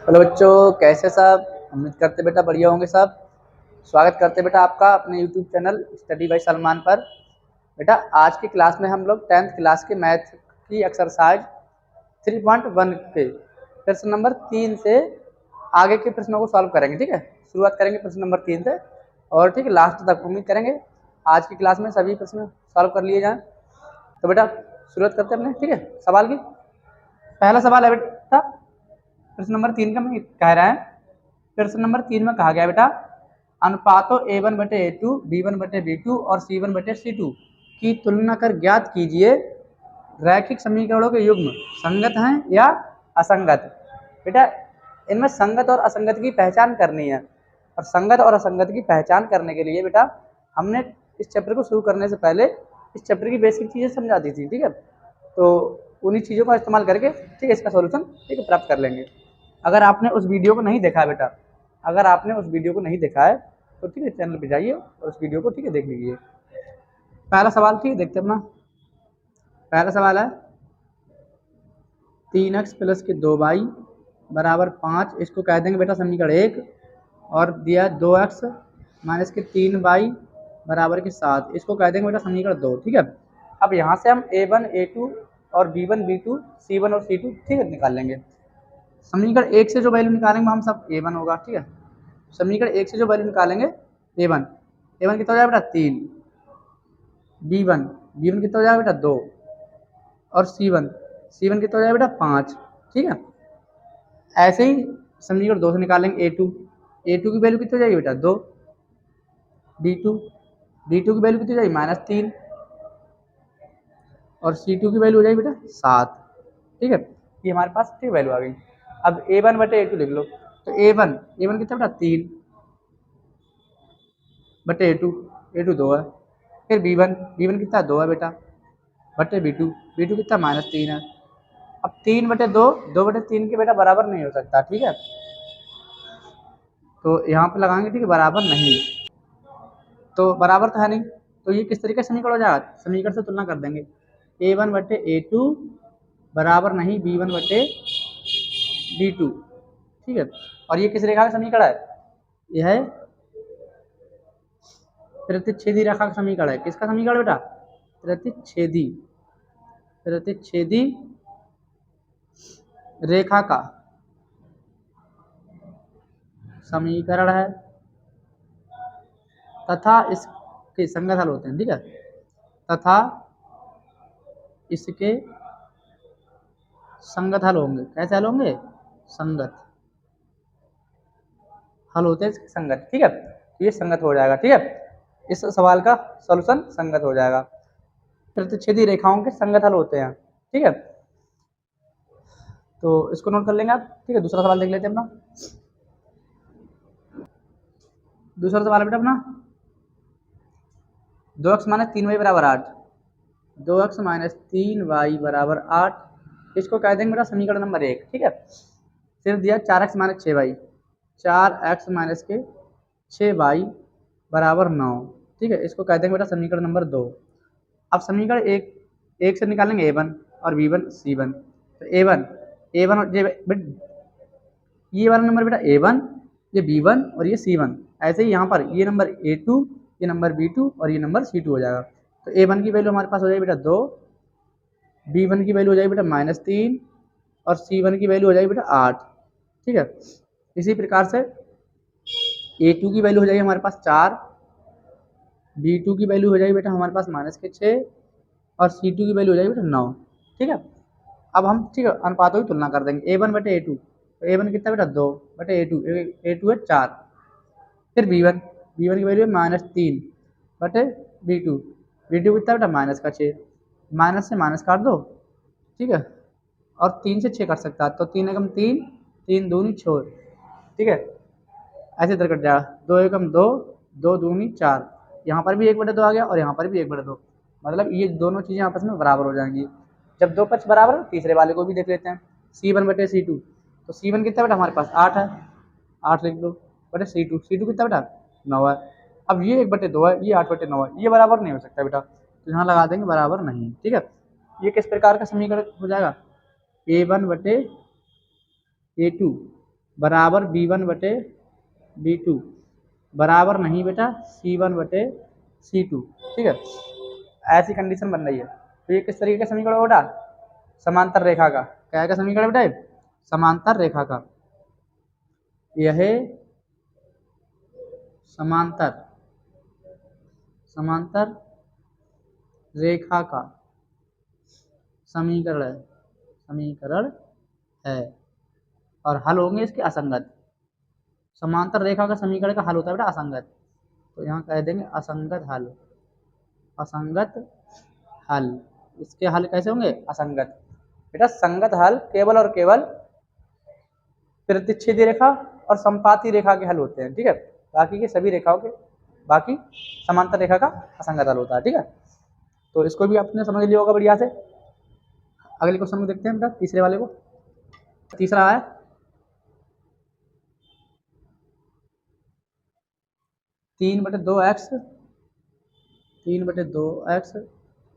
Hello बच्चों, कैसे सब। उम्मीद करते बेटा बढ़िया होंगे सब। स्वागत करते बेटा आपका अपने YouTube channel study bye Salman पर। बेटा आज की क्लास में हम लोग 10th क्लास के मैथ की एक्सरसाइज 3.1 के प्रश्न नंबर 3 से आगे के प्रश्नों को सॉल्व करेंगे। ठीक है, शुरुआत करेंगे प्रश्न नंबर 3 से और ठीक है लास्ट तक उम्मीद करेंगे आज की क्लास में सभी प्रश्न सॉल्व कर लिए जाएँ। तो बेटा शुरुआत करते हैं अपने, ठीक है, सवाल की। पहला सवाल है बेटा प्रश्न नंबर 3 का में कह रहा है, प्रश्न नंबर 3 में कहा गया बेटा अनुपातों a1/a2, b1/b2 और c1/c2 की तुलना कर ज्ञात कीजिए रैखिक समीकरणों के युग्म संगत हैं या असंगत। बेटा इनमें संगत और असंगत की पहचान करनी है, और संगत और असंगत की पहचान करने के लिए बेटा हमने इस चैप्टर को शुरू करने से पहले इस चैप्टर की बेसिक चीज़ें समझा दी थी। ठीक है, तो उन्हीं चीज़ों का इस्तेमाल करके ठीक है इसका सॉल्यूशन ठीक है प्राप्त कर लेंगे। अगर आपने उस वीडियो को नहीं देखा है बेटा, अगर आपने उस वीडियो को नहीं देखा है तो ठीक है चैनल पे जाइए और उस वीडियो को ठीक है देख लीजिए। पहला सवाल ठीक है देखते अपना। पहला सवाल है 3x प्लस के 2y बराबर 5, इसको कह देंगे बेटा समीकरण 1। और दिया 2x माइनस के 3y बराबर के 7, इसको कह देंगे बेटा समीकरण 2। ठीक है, अब यहाँ से हम a1 a2 और b1 b2 c1 और c2 ठीक है निकाल लेंगे। समीकरण 1 से जो वैल्यू निकालेंगे हम सब a1 होगा। ठीक है, समीकरण 1 से जो वैल्यू निकालेंगे a1 कितना हो जाएगा बेटा 3, b1 कितना हो जाएगा बेटा 2 और c1 कितना हो जाएगा बेटा 5। ठीक है, ऐसे ही समीकरण 2 से निकालेंगे a2 की वैल्यू कितनी हो जाएगी बेटा 2, b2 की वैल्यू कितनी हो जाएगी -3 और c2 की वैल्यू हो जाएगी बेटा 7। ठीक है, ये हमारे पास ठीक वैल्यू आ गई। अब a1/a2 लिख लो, तो a1 कितना बेटा 3/a2 2 है। फिर b1 कितना 2 है बेटा बटे b2 कितना -3 है। अब 3/2 2/3 के बेटा बराबर नहीं हो सकता। ठीक है, तो यहाँ पे लगाएंगे ठीक है बराबर नहीं, तो बराबर तो है नहीं, तो ये किस तरीके से समीकरण हो जाएगा, समीकरण से तुलना कर देंगे a1/a2 बराबर नहीं b1/b2। ठीक है, और ये किस रेखा का समीकरण है, यह है प्रतिच्छेदी रेखा का समीकरण है। किसका समीकरण बेटा, प्रतिच्छेदी रेखा का समीकरण है तथा इसके संगत हल होते हैं। ठीक है, तथा इसके संगत हल होंगे। कैसे हल होंगे, संगत हल होते हैं इसके संगत। ठीक है, तो ये संगत हो जाएगा। ठीक है, इस सवाल का सॉल्यूशन संगत हो जाएगा, प्रतिच्छेदी रेखाओं के संगत हल होते हैं। ठीक है, तो इसको नोट कर लेंगे आप। ठीक है, दूसरा सवाल देख लेते हैं अपना। दूसरा सवाल बेटा अपना 2x माइनस 3y बराबर 8, 2x माइनस 3y बराबर 8, इसको कह देंगे बेटा समीकरण नंबर 1। ठीक है, फिर दिया 4x minus 6y, 4x minus के 6y बराबर 9। ठीक है, इसको कह देंगे बेटा समीकरण नंबर 2। अब समीकरण एक से निकालेंगे a1 और b1 c1, तो a1 और ये वाला नंबर बेटा a1, ये b1 और ये c1। ऐसे ही यहाँ पर ये नंबर a2, ये नंबर b2 और ये नंबर c2 हो जाएगा। तो a1 की वैल्यू हमारे पास हो जाएगी बेटा 2, b1 की वैल्यू हो जाएगी बेटा -3 और c1 की वैल्यू हो जाएगी बेटा 8। ठीक है, इसी प्रकार से a2 की वैल्यू हो जाएगी हमारे पास 4, b2 की वैल्यू हो जाएगी बेटा हमारे पास -6 और c2 की वैल्यू हो जाएगी बेटा 9। ठीक है, अब हम ठीक है अनुपातों की तुलना कर देंगे a1/a2, तो a1 कितना बेटा 2/a2 है 4। फिर b1 की वैल्यू है -3/b2 कितना बेटा -6, माइनस से माइनस काट दो। ठीक है, और 3 से 6 काट सकता है, तो 3 एकम 3, 3 दूनी 6। ठीक है, ऐसे इधर कट जाएगा, 2 एकम 2, 2 दूनी 4, यहाँ पर भी 1/2 आ गया और यहाँ पर भी 1/2, मतलब ये दोनों चीज़ें आपस में बराबर हो जाएंगी। जब दो पक्ष बराबर है तीसरे वाले को भी देख लेते हैं, c1/c2, तो c1 कितना बेटा हमारे पास 8 है, 8 लिख दो बटे c2 कितना बेटा 9 है। अब ये 1/2 है, ये 8/9 है, ये बराबर नहीं हो सकता बेटा, तो यहाँ लगा देंगे बराबर नहीं। ठीक है, ये किस प्रकार का समीकरण हो जाएगा, a1/a2 बराबर B1 बटे B2 बराबर नहीं बेटा C1 बटे C2। ठीक है, ऐसी कंडीशन बन रही है। तो ये किस तरीके का समीकरण होगा बेटा? समांतर रेखा का। क्या है का समीकरण बेटा? समांतर रेखा का। यह समांतर समांतर रेखा का समीकरण है और हल होंगे इसके असंगत। समांतर रेखा का समीकरण का हल होता है बेटा असंगत, तो यहाँ कह देंगे असंगत हल। असंगत हल, इसके हल कैसे होंगे? असंगत। बेटा संगत हल केवल और केवल प्रतिच्छेदी रेखा और संपाती रेखा के हल होते हैं। ठीक है, बाकी के सभी रेखाओं के, बाकी समांतर रेखा का असंगत हल होता है। ठीक है, तो इसको भी आपने समझ लिया होगा बढ़िया से। अगले क्वेश्चन को देखते हैं बेटा, तीसरे वाले को। तीसरा है 3/2x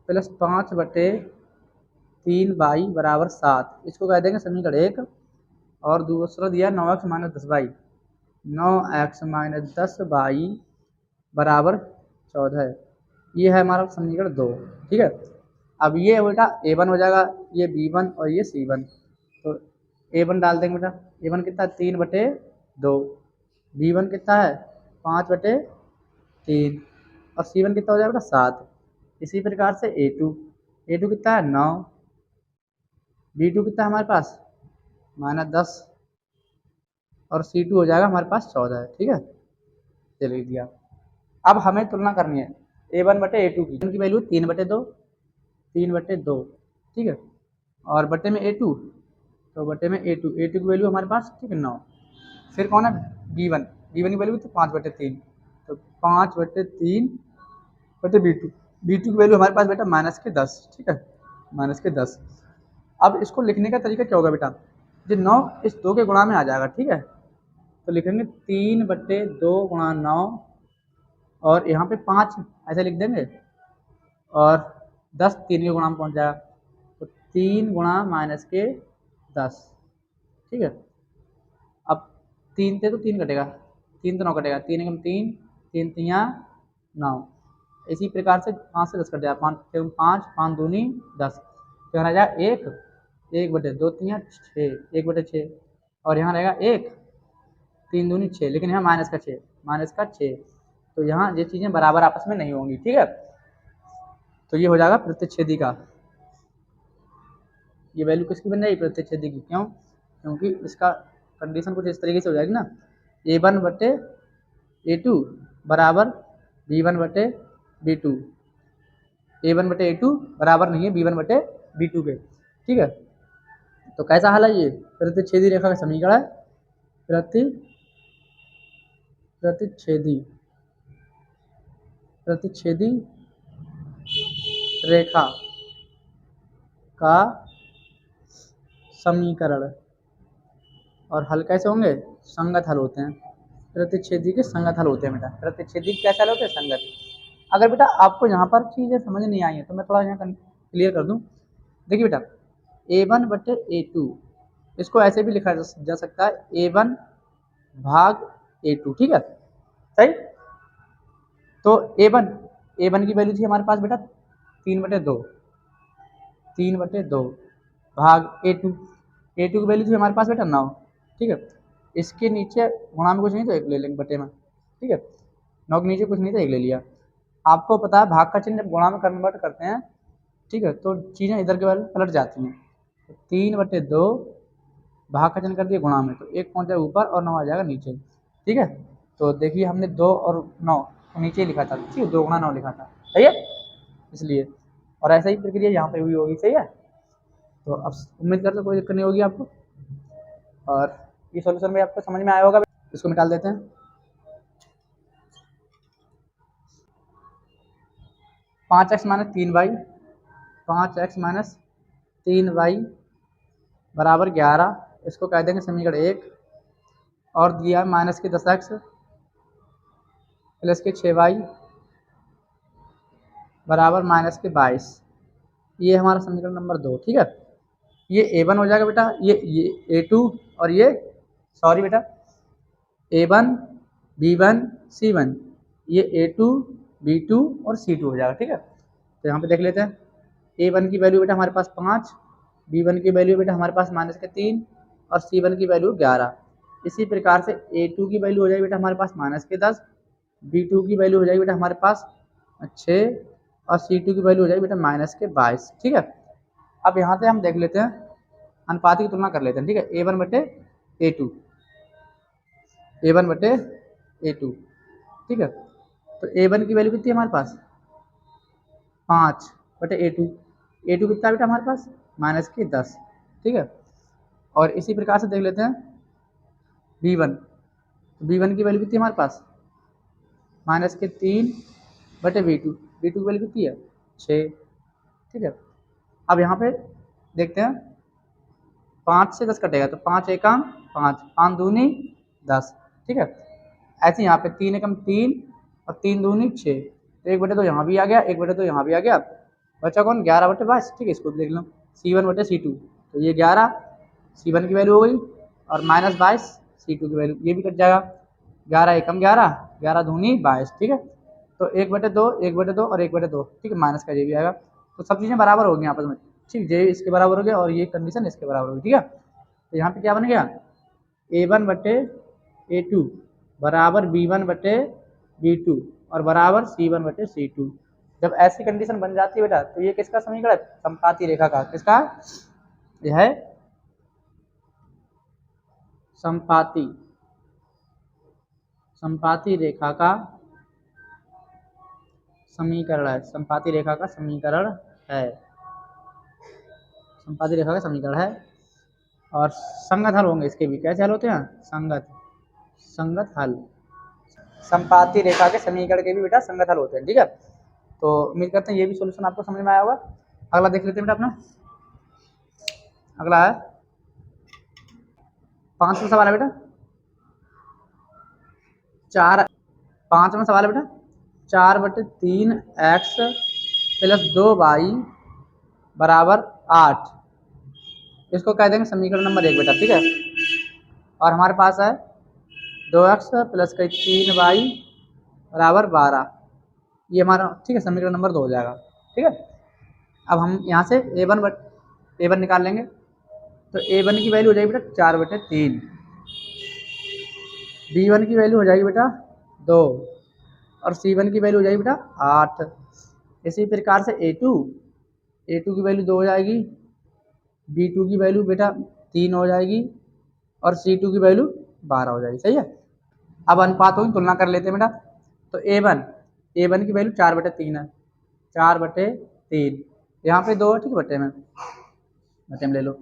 प्लस 5/3y बराबर 7। इसको कह देंगे समीकरण 1। और दूसरा दिया 9x minus 10y, 9x minus 10y बराबर 14। ये है हमारा समीकरण 2। ठीक है, अब ये बेटा A1 हो जाएगा, ये B1 और ये C1। तो A1 डाल देंगे बेटा। A1 कितना है? 3/2। B1 कितना है? 5/3। और C1 कितना हो जाएगा बेटा? 7। इसी प्रकार से A2 कितना है? 9। B2 कितना है हमारे पास? -10। और C2 हो जाएगा हमारे पास 14। ठीक है, चलिए दिया। अब हमें तुलना करनी है A1 बटे A2 की। A1 की वैल्यू 3/2। ठीक है, और बटे में A2, तो बटे में A2 की वैल्यू हमारे पास, ठीक है, 9। फिर कौन है? B1 की वैल्यू तो 5/3, तो 5/3 बटे B2 की वैल्यू हमारे पास बेटा -10। ठीक है, -10। अब इसको लिखने का तरीका क्या होगा बेटा? जो 9 इस 2 के गुणा में आ जाएगा। ठीक है, तो लिखेंगे 3/2 गुणा 9 और यहाँ पे 5 ऐसे लिख देंगे, और 10 3 के गुणा में पहुँच जाएगा, तो 3 गुणा -10। ठीक है, अब 3 से तो 3 कटेगा, 3 तो 9 कटेगा, 3 एकम 3, 3 तियाँ 9। इसी प्रकार से 5 से 10 कट जाएगा, 5 5 दूनी 10, तो यहाँ रह जाएगा 1/2 तियाँ 6, 1/6। और यहाँ रहेगा 1, 3 दूनी 6, लेकिन यहाँ माइनस का 6। तो यहाँ ये चीज़ें बराबर आपस में नहीं होंगी। ठीक है, तो ये हो जाएगा प्रतिच्छेदी का। ये वैल्यू किसकी बन जाएगी? प्रतिच्छेदी की। क्यों? क्योंकि इसका कंडीशन कुछ इस तरीके से हो जाएगी ना, A1 बटे A2 बराबर B1 बटे B2। A1 बटे A2 बराबर नहीं है B1 बटे B2 के। ठीक है, तो कैसा हल है ये? प्रतिच्छेदी रेखा का समीकरण है। प्रतिच्छेदी रेखा का समीकरण। और हल कैसे होंगे? संगत हल होते हैं। प्रतिच्छेदी के संगत हल होते हैं बेटा। प्रतिच्छेदी कैसे हल होते हैं? संगत। अगर बेटा आपको यहाँ पर चीज़ें समझ नहीं आई हैं तो मैं थोड़ा यहाँ क्लियर कर दूँ। देखिए बेटा, A1 बटे A2, इसको ऐसे भी लिखा जा सकता है A1 भाग A2। ठीक है, सही। तो A1 की वैल्यू थी हमारे पास बेटा 3/2 भाग A2 की वैल्यू थी हमारे पास बेटा 9। ठीक है, इसके नीचे गुणा में कुछ नहीं तो 1 ले लेंगे बटे में। ठीक है, 9 के नीचे कुछ नहीं तो 1 ले लिया। आपको पता है भाग का चिन्ह जब गुणा में कन्वर्ट करते हैं, ठीक है, तो चीज़ें इधर के वाले पलट जाती हैं। तो 3/2 भाग का चिन्ह कर दिया गुणा में, तो 1 पहुँच जाएगा ऊपर और 9 आ जाएगा नीचे। ठीक है, तो देखिए हमने 2 और 9 तो नीचे लिखा था, ठीक है, 2 गुणा 9 लिखा था, सही है, इसलिए। और ऐसा ही प्रक्रिया यहाँ पे हुई होगी, सही है। तो अब उम्मीद करते कोई दिक्कत नहीं होगी आपको, और ये सॉल्यूशन भी आपको समझ में आया होगा। इसको निकाल देते हैं। 5x minus 3y, 5x minus 3y बराबर 11। इसको कह देंगे समीकरण 1। और दिया माइनस के 10x प्लस के 6y बराबर माइनस के 22। ये हमारा समीकरण नंबर 2। ठीक है, ये A1 हो जाएगा बेटा, ये A2 और ये सॉरी बेटा, A1 B1 C1, ये A2 B2 और C2 हो जाएगा। ठीक है, तो यहाँ पे देख लेते हैं। A1 की वैल्यू बेटा हमारे पास 5, B1 की वैल्यू बेटा हमारे पास -3 और C1 की वैल्यू 11। इसी प्रकार से A2 की वैल्यू हो जाएगी बेटा हमारे पास -10, B2 की वैल्यू हो जाएगी बेटा हमारे पास 6 और C2 की वैल्यू हो जाएगी बेटा -22। ठीक है, अब यहाँ से हम देख लेते हैं, अनुपात की तुलना कर लेते हैं। ठीक है, A1 बटे A2, A1 बटे A2। ठीक है, तो A1 की वैल्यू कितनी है हमारे पास 5 बटे A2, A2 कितना है बेटा हमारे पास -10। ठीक है, और इसी प्रकार से देख लेते हैं B1, तो B1 की वैल्यू कितनी है हमारे पास -3 बटे B2, B2 की वैल्यू कितनी है 6। ठीक है, अब यहाँ पे देखते हैं 5 से 10 कटेगा तो 5 एकम 5, 5 दूनी 10। ठीक है, ऐसे यहाँ पे 3 एकम 3 और 3 दूनी 6, तो 1 बटे 2 यहाँ भी आ गया, 1 बटे 2 यहाँ भी आ गया। बचा कौन 11 बटे 22। ठीक है, इसको भी देख लो C1 बटे C2, तो ये 11 C1 की वैल्यू हो गई और -22 C2 की वैल्यू, ये भी कट जाएगा। 11 एकम 11, 11 दूनी 22। ठीक है, तो 1 बटे 2, 1 बटे 2 और 1 बटे 2। ठीक है, माइनस का ये भी आएगा, तो सब चीज़ें बराबर होगी आपस में। ठीक, ये इसके बराबर हो गया और ये कंडीशन इसके बराबर होगी। ठीक है, तो यहाँ पे क्या बन गया A1 बटे A2 बराबर B1 बटे B2 और बराबर C1 बटे C2। जब ऐसी कंडीशन बन जाती है बेटा तो ये किसका समीकरण है, समपाती रेखा का। किसका, यह है समपाती रेखा का समीकरण है। समपाती रेखा का समीकरण है, समपाती रेखा का समीकरण है। और संगत हल होंगे इसके भी। कैसे हल होते हैं, संगत हल। समपाती रेखा के समीकरण के भी बेटा संगत हल होते हैं। ठीक है, तो उम्मीद करते हैं ये भी सॉल्यूशन आपको समझ में आया होगा। अगला देख लेते हैं बेटा अपना, अगला है 5वां सवाल है बेटा, 5वां सवाल है बेटा, 4/3x + 2y बराबर 8, इसको कह देंगे समीकरण नंबर 1 बेटा। ठीक है, और हमारे पास है 2x + 3y बराबर 12, ये हमारा ठीक है समीकरण नंबर 2 हो जाएगा। ठीक है, अब हम यहाँ से A1 निकाल लेंगे, तो A1 की वैल्यू हो जाएगी बेटा 4/3, B1 की वैल्यू हो जाएगी बेटा 2 और C1 की वैल्यू हो जाएगी बेटा 8। इसी प्रकार से A2 की वैल्यू 2 हो जाएगी, B2 की वैल्यू बेटा 3 हो जाएगी और C2 की वैल्यू 12 हो जाएगी। सही है, अब अनुपातों की तुलना कर लेते हैं बेटा। तो A1 की वैल्यू 4/3 है, 4/3, यहाँ पे 2 है। ठीक है, बटे में ले लो।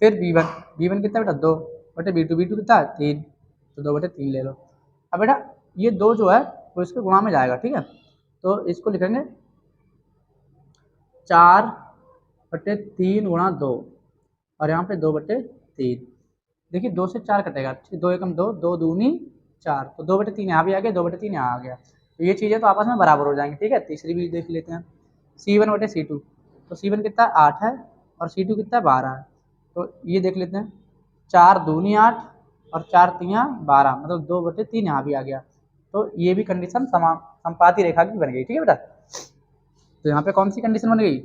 फिर B1 कितना बेटा 2 बटे B2 कितना है 3, तो 2/3 ले लो। अब बेटा ये 2 जो है वो इसके गुणा में जाएगा। ठीक है, तो इसको लिखेंगे 4/3 गुणा 2 और यहाँ पे 2/3। देखिए 2 से 4 कटेगा, 2 एकम 2, 2 दूनी 4, तो 2/3 यहाँ भी आ गया, 2/3 यहाँ आ गया, तो ये चीज़ें तो आपस में बराबर हो जाएंगी। ठीक है, तीसरी भी देख लेते हैं, C1 बटे C2, तो C1 कितना 8 है और C2 कितना 12 है, तो ये देख लेते हैं 4 दूनी 8 और 4 3 12, मतलब 2/3 यहाँ भी आ गया, तो ये भी कंडीशन समपाती रेखा की बन गई। ठीक है बेटा, तो यहाँ पे कौन सी कंडीशन बन गई,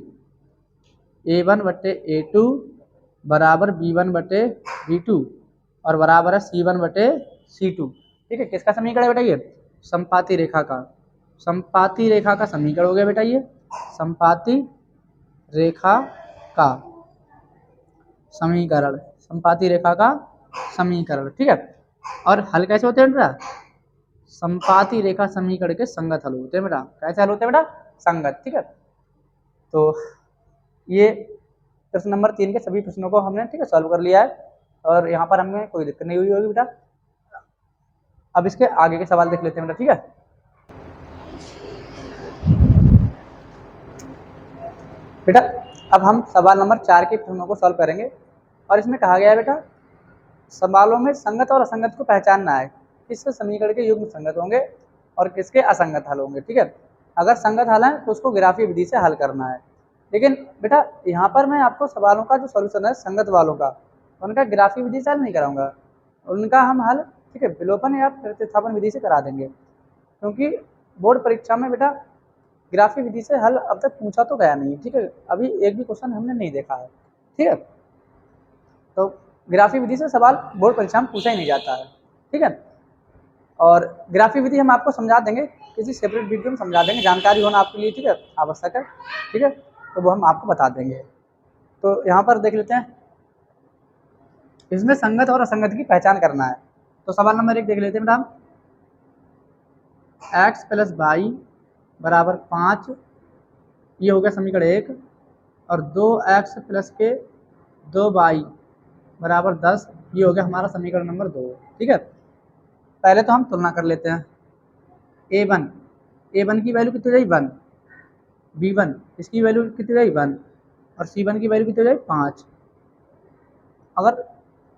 A1 बटे A2 बराबर B1 बटे B2 और बराबर है C1 बटे C2। ठीक है, किसका समीकरण है बेटा, ये समपाती रेखा का, समपाती रेखा का समीकरण हो गया बेटा, ये समपाती रेखा का समीकरण, समपाती रेखा का समीकरण। ठीक है, और हल कैसे होते हैं बेटा, समपाती रेखा समीकरण के संगत हल होते हैं बेटा। कैसे हल होते हैं बेटा, संगत। ठीक है, तो ये प्रश्न नंबर 3 के सभी प्रश्नों को हमने ठीक है सॉल्व कर लिया है और यहाँ पर हमें कोई दिक्कत नहीं हुई होगी बेटा। अब इसके आगे के सवाल देख लेते हैं बेटा। ठीक है, बेटा अब हम सवाल नंबर 4 के प्रश्नों को सॉल्व करेंगे और इसमें कहा गया है बेटा सवालों में संगत और असंगत को पहचानना है, किस समीकरण के युग्म संगत होंगे और किसके असंगत हल होंगे। ठीक है, अगर संगत हल है तो उसको ग्राफीय विधि से हल करना है, लेकिन बेटा यहाँ पर मैं आपको सवालों का जो सॉल्यूशन है संगत वालों का उनका ग्राफीय विधि से हल नहीं कराऊंगा, उनका हम हल ठीक है विलोपन या प्रतिस्थापन विधि से करा देंगे, क्योंकि बोर्ड परीक्षा में बेटा ग्राफी विधि से हल अब तक पूछा तो गया नहीं, ठीक है, अभी एक भी क्वेश्चन हमने नहीं देखा है, ठीक है। तो ग्राफी विधि से सवाल बोर्ड परीक्षा में पूछा ही नहीं जाता है, ठीक है। और ग्राफी विधि हम आपको समझा देंगे, किसी सेपरेट वीडियो में समझा देंगे, जानकारी होना आपके लिए ठीक है आवश्यक है, ठीक है, तो वो हम आपको बता देंगे। तो यहाँ पर देख लेते हैं, इसमें संगत और असंगत की पहचान करना है। तो सवाल नंबर 1 देख लेते हैं मैडम, x प्लस वाई बराबर 5, ये हो गया समीकरण 1, और 2x प्लस के 2y बराबर 10, ये हो गया हमारा समीकरण नंबर 2, ठीक है। पहले तो हम तुलना कर लेते हैं। a1 की वैल्यू कितनी हो जाएगी 1, b1 इसकी वैल्यू कितनी हो जाएगी 1, और c1 की वैल्यू कितनी हो जाएगी 5। अगर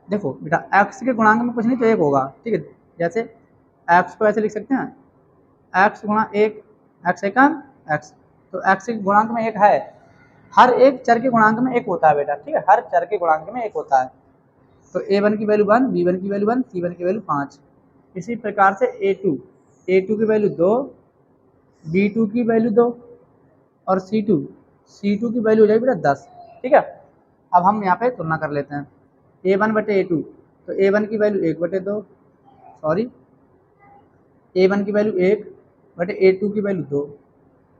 देखो बेटा x के गुणांक में कुछ नहीं तो 1 होगा, ठीक है, जैसे x को ऐसे लिख सकते हैं, x गुणा 1, x एकम x, तो x के गुणांक में 1 है, हर एक चर के गुणांक में 1 होता है बेटा, ठीक है, हर चर के गुणांक में 1 होता है। तो a1 की वैल्यू 1, b1 की वैल्यू 1, c1 की वैल्यू 5। इसी प्रकार से a2 की वैल्यू 2, b2 की वैल्यू 2, और c2 की वैल्यू हो जाएगी बेटा 10, ठीक है। अब हम यहाँ पे तुलना कर लेते हैं, a1 बटे a2, तो a1 की वैल्यू 1 बटे 2, सॉरी a1 की वैल्यू 1 बटे a2 की वैल्यू 2,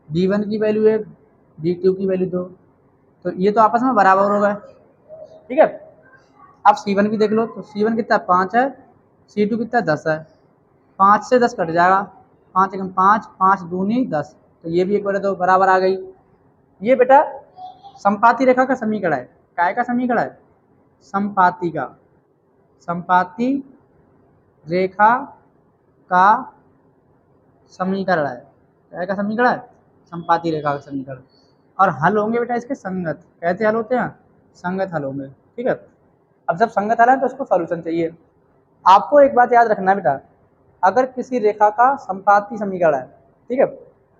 b1 की वैल्यू 1, b2 की वैल्यू 2, तो ये तो आपस में बराबर हो गए, ठीक है। अब c1 भी देख लो, तो c1 कितना 5 है, c2 कितना 10 है, 5 से 10 कट जाएगा, 5 एकम 5, 5 दूनी 10, तो ये भी 1 बटे 2 बराबर आ गई। ये बेटा संपाती रेखा का समीकरण है, काय का समीकरण है, संपाती का, संपाती रेखा का समीकरण है, काय का समीकरण है, संपाती रेखा का समीकरण। और हल होंगे बेटा इसके संगत, कैसे हल होते हैं, संगत हल होंगे, ठीक है। अब जब संगत हल है तो उसको सॉल्यूशन चाहिए। आपको एक बात याद रखना है बेटा, अगर किसी रेखा का संपाती समीकरण है, ठीक है,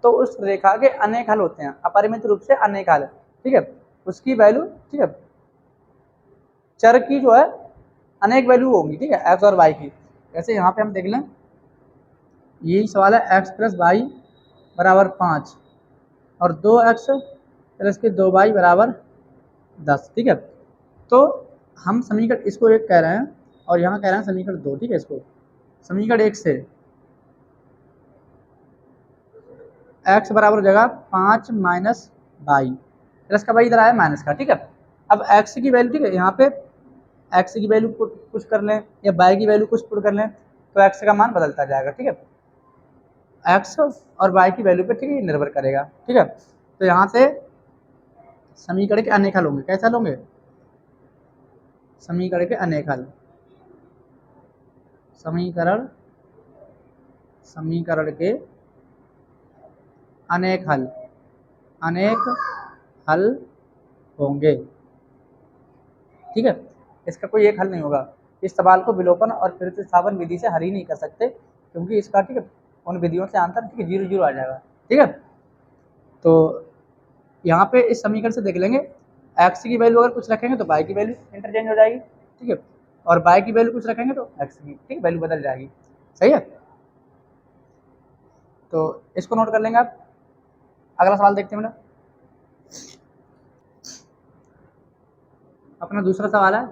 तो उस रेखा के अनेक हल होते हैं, अपरिमित रूप से अनेक हल, ठीक है, उसकी वैल्यू, ठीक है, चर की जो है अनेक वैल्यू होंगी, ठीक है, एक्स और वाई की। जैसे यहाँ पे हम देख लें, यही सवाल है, एक्स प्लस वाई बराबर 5 और 2x प्लस के 2y बराबर 10, ठीक है। तो हम समीकरण इसको 1 कह रहे हैं और यहाँ कह रहे हैं समीकरण 2, ठीक है। इसको समीकरण 1 से x बराबर हो जाएगा 5 माइनस वाई, प्लस का वाई इधर आया माइनस का, ठीक है। अब x की वैल्यू, ठीक है, यहाँ पे x की वैल्यू कुछ कर लें या y की वैल्यू कुछ पुट कर लें तो x का मान बदलता जाएगा, ठीक है, x और y की वैल्यू पे, ठीक है, निर्भर करेगा, ठीक है। तो यहाँ से समीकरण के अनेक हल होंगे, कैसे हल होंगे, समीकरण के अनेक हल, समीकरण के अनेक हल, अनेक हल होंगे, ठीक है। इसका कोई एक हल नहीं होगा, इस सवाल को विलोपन और प्रतिस्थापन विधि से हल ही नहीं कर सकते, क्योंकि इसका, ठीक है, उन विधियों से आंसर, ठीक है, 0 आ जाएगा, ठीक है। तो यहाँ पे इस समीकरण से देख लेंगे, x की वैल्यू अगर कुछ रखेंगे तो y की वैल्यू इंटरचेंज हो जाएगी, ठीक है, और y की वैल्यू कुछ रखेंगे तो x की, ठीक, वैल्यू बदल जाएगी, सही है। तो इसको नोट कर लेंगे आप। अगला सवाल देखते हैं बेटा, अपना दूसरा सवाल है,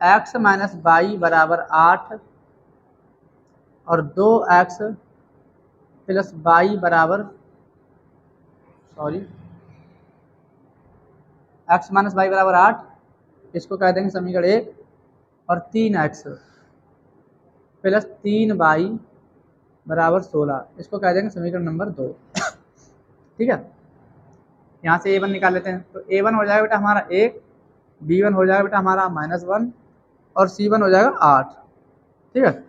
x माइनस वाई बराबर 8 और 2x प्लस वाई बराबर, सॉरी, x माइनस वाई बराबर 8, इसको कह देंगे समीकरण 1, और 3x प्लस 3y बराबर 16, इसको कह देंगे समीकरण नंबर 2, ठीक है। यहाँ से a1 निकाल लेते हैं, तो a1 हो जाएगा बेटा हमारा 1, b1 हो जाएगा बेटा हमारा -1, और c1 हो जाएगा 8, ठीक है।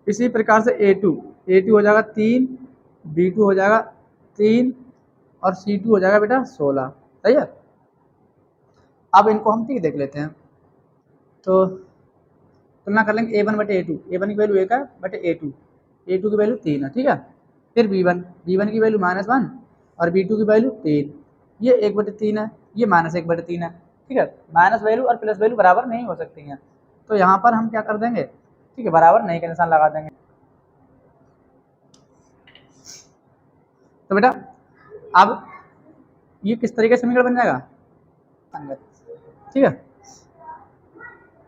इसी प्रकार से a2 हो जाएगा 3, b2 हो जाएगा 3, और c2 हो जाएगा बेटा 16, सही है। अब इनको हम, ठीक देख लेते हैं, तो तुलना कर लेंगे a1 बटे a1 की वैल्यू 1 है बटे a2 की वैल्यू 3 है, ठीक है। फिर b1 की वैल्यू -1 और b2 की वैल्यू 3, ये 1 बटे 3 है, ये -1 बटे 3 है, ठीक है। माइनस वैल्यू और प्लस वैल्यू बराबर नहीं हो सकती हैं, तो यहाँ पर हम क्या कर देंगे, ठीक है, बराबर नहीं का निशान लगा देंगे। तो बेटा अब ये किस तरीके से समीकरण बन जाएगा, संगत, ठीक है।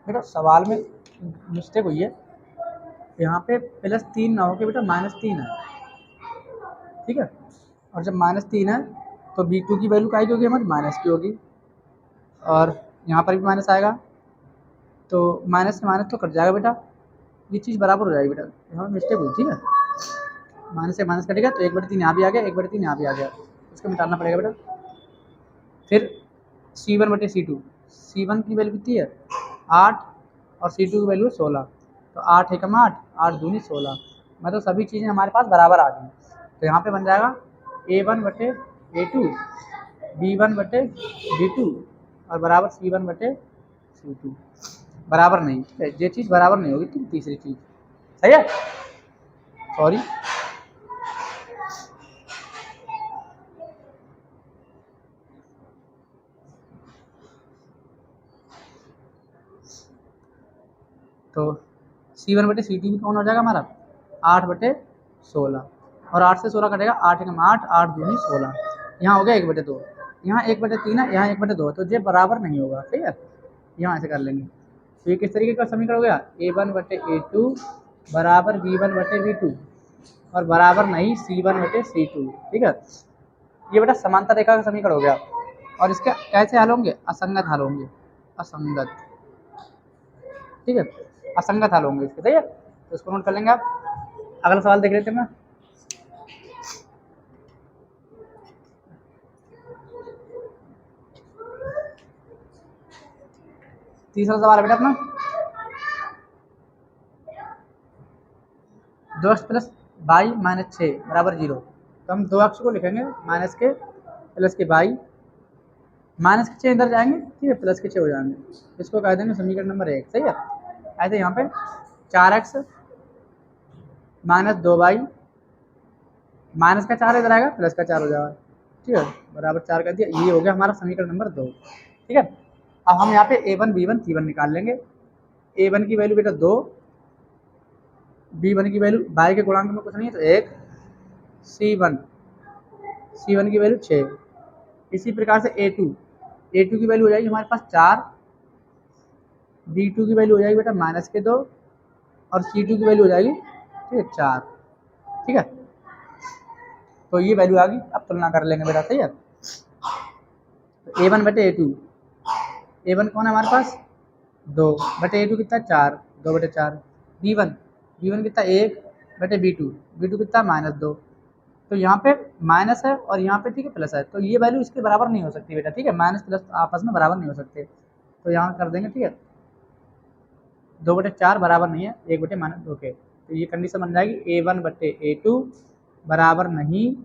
बेटा सवाल में मिस्टेक हुई है, यहाँ पे +3 ना होके बेटा -3 है, ठीक है। और जब -3 है तो V2 की वैल्यू क्या होगी हमारी, माइनस की होगी, और यहाँ पर भी माइनस आएगा, तो माइनस से माइनस तो कट जाएगा बेटा, ये चीज़ बराबर हो जाएगी बेटा, यहाँ मिस्टेक हुई, ठीक है। माइनस से माइनस कटेगा तो 1/3 यहाँ भी आ गया, 1/3 यहाँ भी आ गया, इसको मिटाना पड़ेगा बेटा। फिर C1/C2, C1 की वैल्यू कितनी है 8 और C2 की वैल्यू 16, तो 8 एकम 8, 8 दूनी 16, मतलब सभी चीज़ें हमारे पास बराबर आ गई। तो यहाँ पे बन जाएगा A1/A2, B1/B2 और बराबर C1/C2, बराबर नहीं, ये चीज़ बराबर नहीं होगी, तीसरी चीज़, सही है, सॉरी। तो C1/C2 भी कौन हो जाएगा हमारा 8/16, और 8 से 16 कटेगा, 8 एकम 8, 8 दूनी 16, यहाँ हो गया 1/2, यहाँ 1/3 है, यहाँ 1/2, तो ये बराबर नहीं होगा, ठीक है, यहाँ ऐसे कर लेंगे। तो ये किस तरीके का समीकरण हो गया, A1/A2 बराबर B1/B2 और बराबर नहीं C1/C2, ठीक है। ये बेटा समांतर रेखा का समीकरण हो गया, और इसके कैसे हल होंगे, असंगत हल होंगे, असंगत, ठीक है, असंगत हल होंगे इसके, सही है। तो इसको नोट कर लेंगे आप। अगला सवाल देख लेते हैं ना, तीसरा सवाल है बेटा अपना, 2x + y - 6 बराबर 0। तो हम 2x को लिखेंगे माइनस के प्लस के y, माइनस के 6 इधर जाएंगे, ठीक है, प्लस के 6 हो जाएंगे, इसको कह देंगे समीकरण नंबर 1, सही है। ऐसे यहाँ पे 4x - 2y, माइनस का 4 इधर आएगा, प्लस का 4 हो जाएगा, ठीक है, बराबर 4 कर दिया, ये हो गया हमारा समीकरण नंबर 2, ठीक है। अब हम यहाँ पे A1 B1 C1 निकाल लेंगे। A1 की वैल्यू बेटा 2, B1 की वैल्यू y के गुणांक में कुछ नहीं है तो 1, C1 की वैल्यू 6, इसी प्रकार से A2 की वैल्यू हो जाएगी हमारे पास 4, B2 की वैल्यू हो जाएगी बेटा -2 और C2 की वैल्यू हो जाएगी, ठीक है, 4, ठीक है। तो ये वैल्यू आ गई, अब तुलना कर लेंगे बेटा, सही है। तो A1/A2, A1 कौन है हमारे पास 2/A2 कितना 4, 2/4, B1 कितना 1/B2 कितना -2, तो यहाँ पे माइनस है और यहाँ पे, ठीक है, प्लस है, तो ये वैल्यू इसके बराबर नहीं हो सकती बेटा, ठीक है, माइनस प्लस आपस में बराबर नहीं हो सकते, तो यहाँ कर देंगे, ठीक है, 2/4 बराबर नहीं है 1/-2 के, तो ये कंडीशन बन जाएगी A1/A2 बराबर नहीं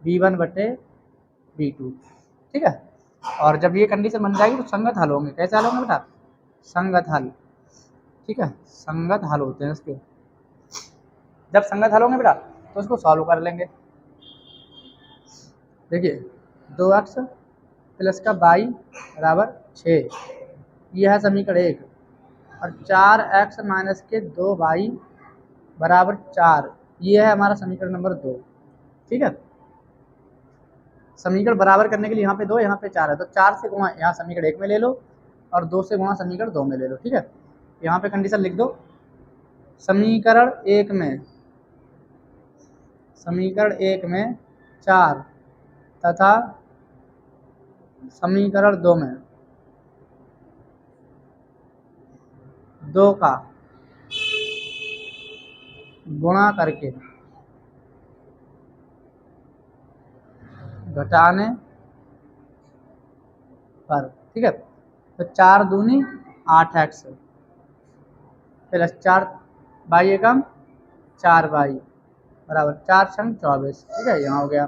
B1/B2, ठीक है। और जब ये कंडीशन बन जाएगी तो संगत हल होंगे, कैसे हल होंगे बेटा, संगत हल, ठीक है, संगत हल होते हैं इसके। जब संगत हल होंगे बेटा तो उसको सॉल्व कर लेंगे। देखिए 2x प्लस का y बराबर 6, यह है समीकरण 1, और 4x माइनस के 2y बराबर 4, ये है हमारा समीकरण नंबर 2, ठीक है। समीकरण बराबर करने के लिए यहाँ पे 2, यहाँ पे 4 है, तो 4 से गुणा यहाँ समीकरण 1 में ले लो और 2 से गुणा समीकरण 2 में ले लो, ठीक है। यहाँ पे कंडीशन लिख दो, समीकरण 1 में 4 तथा समीकरण 2 में 2 का गुणा करके घटाने पर, ठीक है, तो 4 दूनी 8x plus 4 by Ekam 4y बराबर 4 छंग 24, ठीक है, यहाँ हो गया।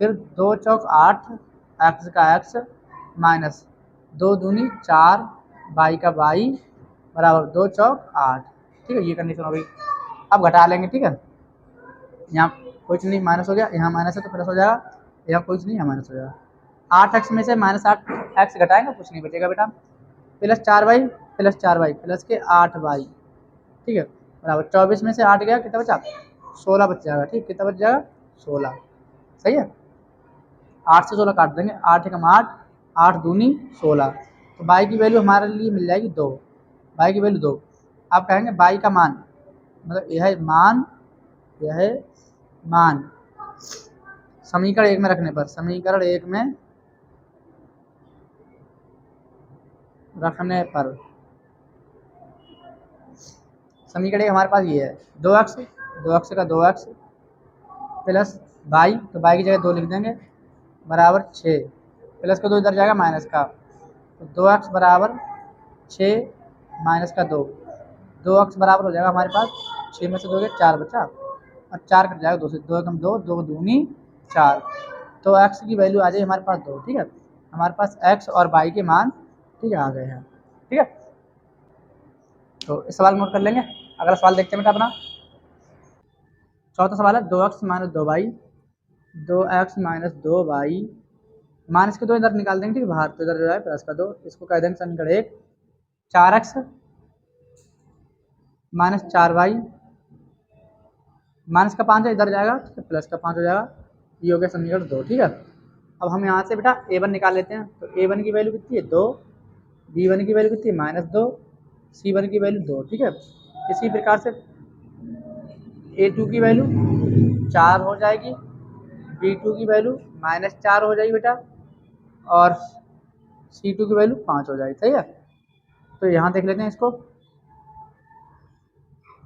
फिर 2 चौक 8, x का x माइनस 2 दूनी 4 y का y बराबर 2 चौक 8, ठीक है, ये कंडीशन हो गई। अब घटा लेंगे, ठीक है, यहाँ कुछ नहीं माइनस हो गया, यहाँ माइनस है तो प्लस हो जाएगा, यहाँ कुछ नहीं, यहाँ माइनस हो जाएगा। 8x में से -8x घटाएंगे कुछ नहीं बचेगा बेटा, plus 4y plus 4y plus के 8y, ठीक है, बराबर 24 में से 8 गया, कितना बचा? 16 बच जाएगा, ठीक, कितना बच जाएगा? 16, सही है। 8 से 16 काट देंगे, 8 एकम 8, 8 दूनी 16, तो बाई की वैल्यू हमारे लिए मिल जाएगी 2, बाई की वैल्यू 2। आप कहेंगे बाई का मान, मतलब यह है मान, यह है मान समीकरण 1 में रखने पर, समीकरण 1 में रखने पर समीकरण 1 हमारे पास ये है 2x, 2x का 2x प्लस बाई, तो बाई की जगह 2 लिख देंगे, बराबर 6, प्लस का 2 इधर जाएगा माइनस का, तो 2x बराबर 6 माइनस का 2, 2x बराबर हो जाएगा हमारे पास 6 में से 2 गया 4 बचा, और 4 कट जाएगा 2 से, 2 एकम 2, 2 दूनी 4, तो x की वैल्यू आ जाएगी हमारे पास 2, ठीक है। हमारे पास x और y के मान, ठीक है, आ गए हैं, ठीक है। तो इस सवाल नोट कर लेंगे। अगला सवाल देखते हैं बेटा अपना। चौथा सवाल है 2x minus 2y, 2x minus 2y, minus के 2 इधर निकाल देंगे, ठीक है, बाहर, तो इधर जो है प्लस का 2, इसको कह देंगे समीकरण 1, 4x माइनस 4y, माइनस का 5 है इधर जाएगा, ठीक है, प्लस का 5 हो जाएगा, ये हो गया समीकरण 2, ठीक है। अब हम यहाँ से बेटा a1 निकाल लेते हैं, तो a1 की वैल्यू कितनी है 2, b1 की वैल्यू कितनी है -2, c1 की वैल्यू 2, ठीक है। इसी प्रकार से a2 की वैल्यू 4 हो जाएगी, b2 की वैल्यू -4 हो जाएगी बेटा, और c2 की वैल्यू 5 हो जाएगी, सही है। तो यहाँ देख लेते हैं, इसको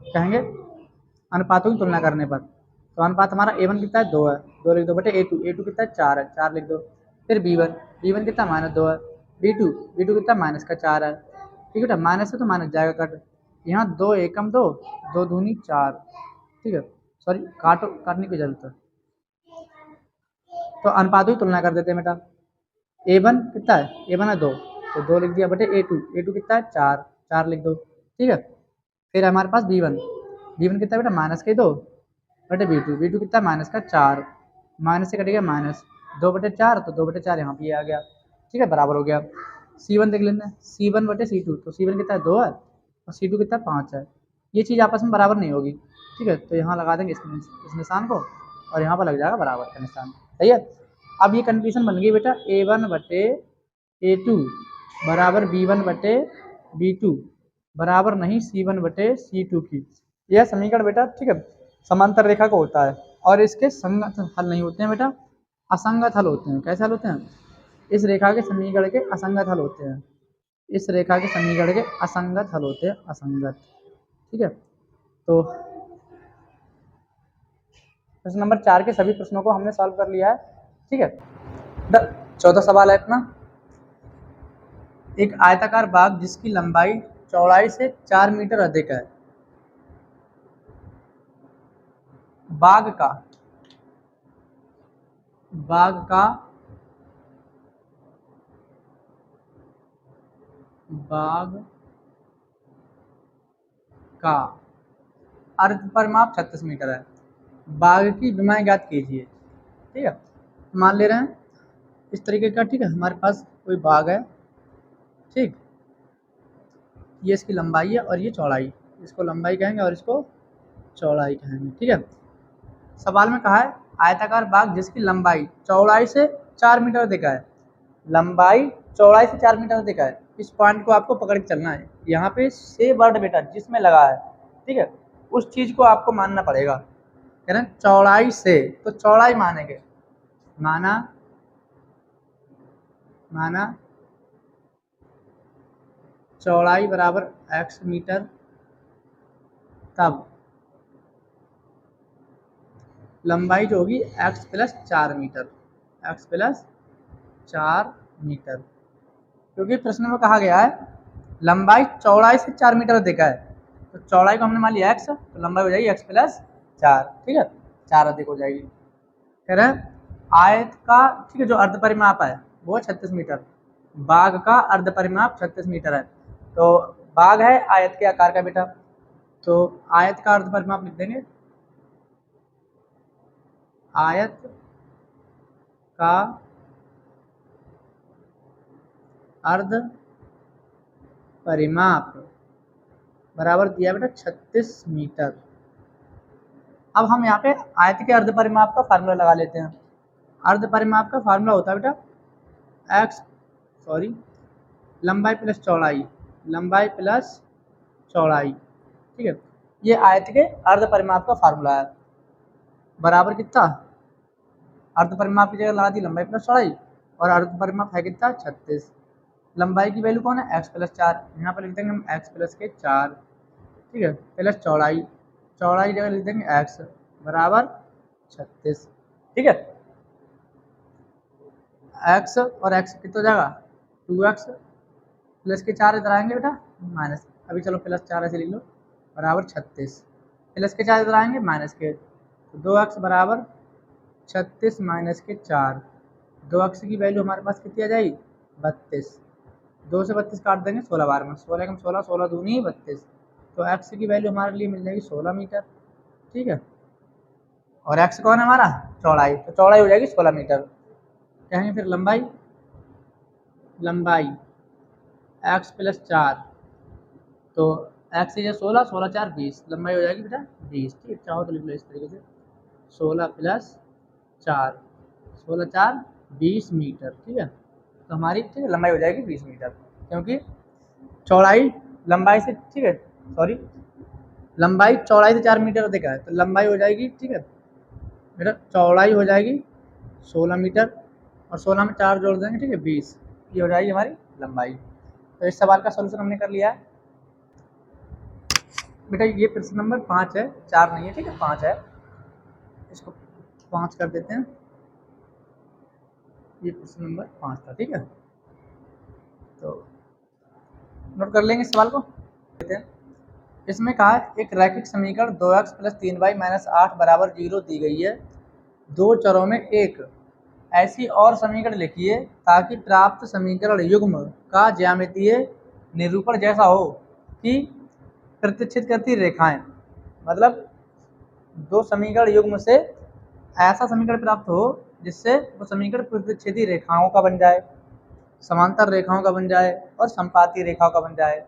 कहेंगे अनुपातों की तुलना करने पर, तो अनुपात हमारा a1 कितना है 2 है, 2 लिख दो बेटे, a2 कितना है 4 है, 4 लिख दो, फिर b1 कितना -2 है, b2 कितना माइनस का 4 है, ठीक है बेटा, माइनस से तो माइनस जाएगा कट, यहाँ 2 एकम 2, 2 दूनी 4, ठीक है, सॉरी काटने की जरूरत है, तो अनुपातों की तुलना कर देते हैं बेटा। a1 कितना है, a1 है 2, तो 2 लिख दिया बेटे, a2 कितना है 4, 4 लिख दो, ठीक है। फिर हमारे पास b1 कितना है बेटा -2 बटे b2 कितना है माइनस का 4, माइनस से कटेगा माइनस, 2/4, तो 2/4 यहाँ पे आ गया, ठीक है, बराबर हो गया। c1 देख लेते हैं, c1 बटे c2, तो c1 कितना है 2 है, और c2 कितना है 5 है, ये चीज़ आपस में बराबर नहीं होगी, ठीक है, तो यहाँ लगा देंगे इस निशान को, और यहाँ पर लग जाएगा बराबर का निशान, सही है। अब ये कंडीशन बन गई बेटा a1 बटे a2 बराबर b1 बटे b2 बराबर नहीं c1 बटे c2 की, यह समीकरण बेटा, ठीक है, समांतर रेखा का होता है, और इसके संगत हल नहीं होते हैं बेटा, असंगत हल होते हैं। कैसे हल होते हैं? इस रेखा के समीकरण के असंगत हल होते हैं, इस रेखा के समीकरण के असंगत हल होते हैं, असंगत, ठीक है। तो प्रश्न नंबर 4 के सभी प्रश्नों को हमने सॉल्व कर लिया है, ठीक है। चौथा सवाल है अपना, एक आयताकार बाग जिसकी लंबाई चौड़ाई से 4 मीटर अधिक है, बाग का बाग का बाग का अर्ध परिमाप 36 मीटर है, बाग की विमाएं ज्ञात कीजिए, ठीक है। मान ले रहे हैं इस तरीके का, ठीक है, हमारे पास कोई बाग है, ठीक, ये इसकी लंबाई है और ये चौड़ाई, इसको लंबाई कहेंगे और इसको चौड़ाई कहेंगे, ठीक है। सवाल में कहा है आयताकार बाग जिसकी लंबाई चौड़ाई से 4 मीटर अधिक है, लंबाई चौड़ाई से 4 मीटर अधिक है, इस पॉइंट को आपको पकड़ के चलना है। यहाँ पे से वर्ड बेटा जिसमें लगा है, ठीक है, उस चीज को आपको मानना पड़ेगा, कह रहे हैं चौड़ाई से, तो चौड़ाई मानेंगे, माना माना चौड़ाई बराबर x मीटर, तब लंबाई जो होगी x प्लस 4 मीटर, x प्लस 4 मीटर, क्योंकि प्रश्न में कहा गया है लंबाई चौड़ाई से 4 मीटर अधिक है, तो चौड़ाई को हमने मान लिया x, तो लंबाई हो जाएगी x प्लस 4, ठीक है, 4 अधिक हो जाएगी। कह रहे हैं आयत का, ठीक है, जो अर्ध परिमाप है वो 36 मीटर, बाग का अर्ध परिमाप 36 मीटर है, तो बाग है आयत के आकार का बेटा, तो आयत का अर्ध परिमाप लिख देंगे, आयत का अर्ध परिमाप बराबर दिया बेटा 36 मीटर। अब हम यहाँ पे आयत के अर्ध परिमाप का फार्मूला लगा लेते हैं। अर्ध परिमाप का फार्मूला होता है बेटा लंबाई प्लस चौड़ाई, लंबाई प्लस चौड़ाई, ठीक है। ये आयत के अर्ध परिमाप का फार्मूला है। बराबर कितना, अर्ध परिमाप की जगह लगा दी लंबाई प्लस चौड़ाई, और अर्ध परिमाप है कितना 36। लंबाई की वैल्यू कौन है x प्लस 4, यहाँ पर लिख देंगे हम x प्लस के 4, ठीक है, प्लस चौड़ाई, चौड़ाई की जगह लिख देंगे x बराबर 36, ठीक है। x और x कितना हो जाएगा 2x, प्लस के 4 इधर आएंगे बेटा माइनस, अभी चलो प्लस 4 ऐसे लिख लो, बराबर 36, प्लस के 4 इधर आएंगे माइनस के, तो 2x बराबर 36 माइनस के 4, 2x की वैल्यू हमारे पास कितनी आ जाएगी 32, 2 से 32 काट देंगे 16 बार में, 16 कम 16, 16 दूनी 32, तो x की वैल्यू हमारे लिए मिल जाएगी 16 मीटर, ठीक है। और x कौन है हमारा चौड़ाई, तो चौड़ाई हो जाएगी 16 मीटर। कहेंगे फिर लंबाई, लंबाई x प्लस 4, तो x से 16, 16 4 20, लंबाई हो जाएगी बेटा 20, ठीक है। चाहो तो लिख लो इस तरीके से 16 प्लस 4, 16 4 20 मीटर, ठीक है। तो हमारी ठीक है लंबाई हो जाएगी 20 मीटर, क्योंकि चौड़ाई लंबाई से, ठीक है, सॉरी लंबाई चौड़ाई से 4 मीटर अधिक है, तो लंबाई हो जाएगी, ठीक है बेटा, चौड़ाई हो जाएगी 16 मीटर, और 16 में 4 जोड़ देंगे, ठीक है 20, ये हो जाएगी हमारी लंबाई। तो इस सवाल का सलूशन हमने कर लिया है बेटा। ये प्रश्न नंबर 5 है, 4 नहीं है, ठीक है 5 है, इसको 5 कर देते हैं। ये प्रश्न नंबर 5 था, ठीक है, तो नोट कर लेंगे इस सवाल को। इसमें कहा है एक रैखिक समीकरण 2x प्लस 3y माइनस 8 बराबर 0 दी गई है, दो चरों में एक ऐसी और समीकरण लिखिए ताकि प्राप्त समीकरण युग्म का ज्यामितीय निरूपण जैसा हो कि प्रतिच्छेद करती रेखाएं, मतलब दो समीकरण युग्म से ऐसा समीकरण प्राप्त हो जिससे वो समीकरण प्रतिच्छेदी रेखाओं का बन जाए, समांतर रेखाओं का बन जाए और संपाती रेखाओं का बन जाए।